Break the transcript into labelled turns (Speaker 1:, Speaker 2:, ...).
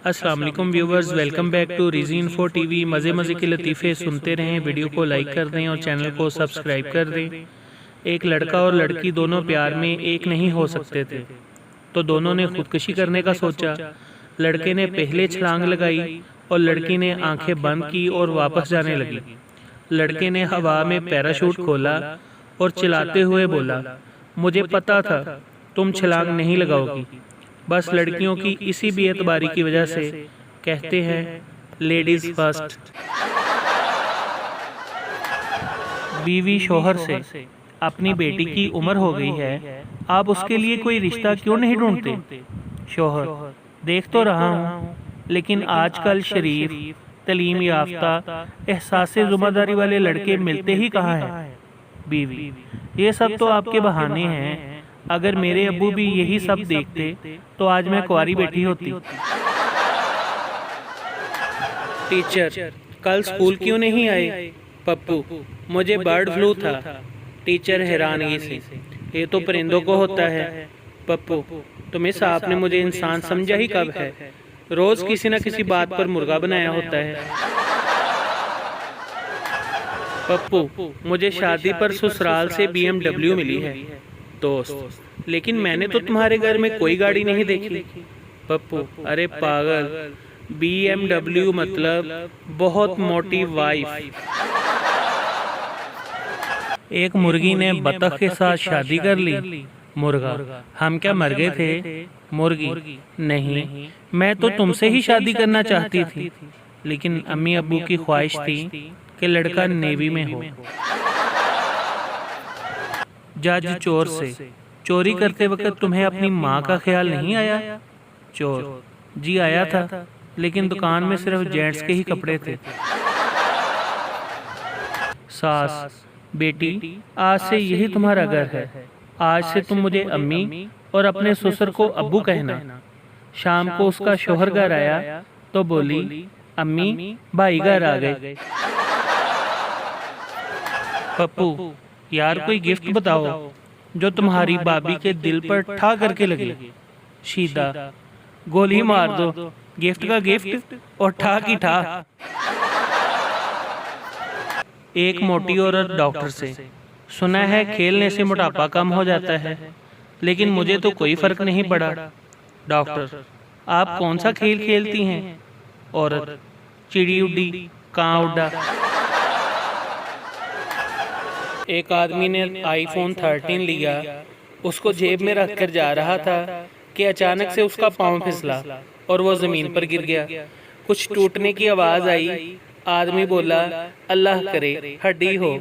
Speaker 1: अस्सलाम वालेकुम viewers, welcome back to Riji info TV. मज़े के लतीफ़े सुनते रहें, वीडियो को लाइक कर दें और चैनल को सब्सक्राइब कर दें। एक लड़का और लड़की दोनों प्यार में एक नहीं हो सकते थे, तो दोनों ने खुदकुशी करने का सोचा। लड़के ने पहले छलांग लगाई और लड़की ने आंखें बंद की और वापस जाने लगी। लड़के ने हवा में पैराशूट खोला और चिल्लाते हुए बोला, मुझे पता था तुम छलांग नहीं लगाओगी। बस लड़कियों की इसी बेएतबारी की वजह से कहते हैं लेडीज फर्स्ट। बीवी शोहर से, अपनी बेटी की उम्र हो गई है, आप उसके लिए कोई रिश्ता क्यों नहीं ढूंढते? शोहर, देख तो रहा हूँ, लेकिन आजकल शरीफ, तलीम याफ्ता, एहसास ज़िम्मेदारी वाले लड़के मिलते ही कहाँ हैं? बीवी, ये सब तो आपके बहाने हैं। अगर मेरे अब्बू भी यही सब देखते तो आज मैं कुंवारी बैठी होती। टीचर, कल स्कूल क्यों नहीं आए? पप्पू, मुझे बर्ड फ्लू था। टीचर हैरानगी से, ये तो परिंदों को होता है। पप्पू, तुम्हें सांप ने मुझे इंसान समझा ही कब है? रोज किसी न किसी बात पर मुर्गा बनाया होता है। पप्पू, मुझे शादी पर ससुराल से BMW मिली है। दोस्त, लेकिन मैंने तो तुम्हारे घर में कोई गाड़ी नहीं देखी। पप्पू, अरे पागल, BMW मतलब बहुत मोटी वाइफ। एक मुर्गी ने बतख के साथ शादी कर ली। मुर्गा, हम क्या मर गए थे? मुर्गी, नहीं, मैं तो तुमसे ही शादी करना चाहती थी, लेकिन अम्मी अब्बू की ख्वाहिश थी कि लड़का नेवी में हो। जज चोर से, चोरी करते वक्त तुम्हें अपनी माँ का ख्याल नहीं आया? चोर, जी आया था, लेकिन दुकान में सिर्फ जेंट्स के ही कपड़े थे। सास, बेटी, आज से यही तुम्हारा घर है। आज से तुम मुझे अम्मी और अपने ससुर को अब्बू कहना। शाम को उसका शोहर घर आया तो बोली, अम्मी, भाई घर आ गए। पप्पू, यार कोई गिफ्ट बताओ जो तुम्हारी भाभी के दिल पर ठा करके लगे। शीदा, गोली मार दो, गिफ्ट का गिफ्ट और ठा की ठा। एक मोटी औरत डॉक्टर से, सुना है खेलने से मोटापा कम हो जाता है, लेकिन मुझे तो कोई फर्क नहीं पड़ा। डॉक्टर, आप कौन सा खेल खेलती हैं? औरत, चिड़ी उड्डी, कां उड्डा। एक आदमी ने iPhone 13 लिया, उसको जेब में रख कर जा रहा था कि अचानक से उसका पाँव फिसला और वो ज़मीन पर गिर गया। कुछ टूटने की आवाज़ आई। आदमी बोला, अल्लाह करे हड्डी हो।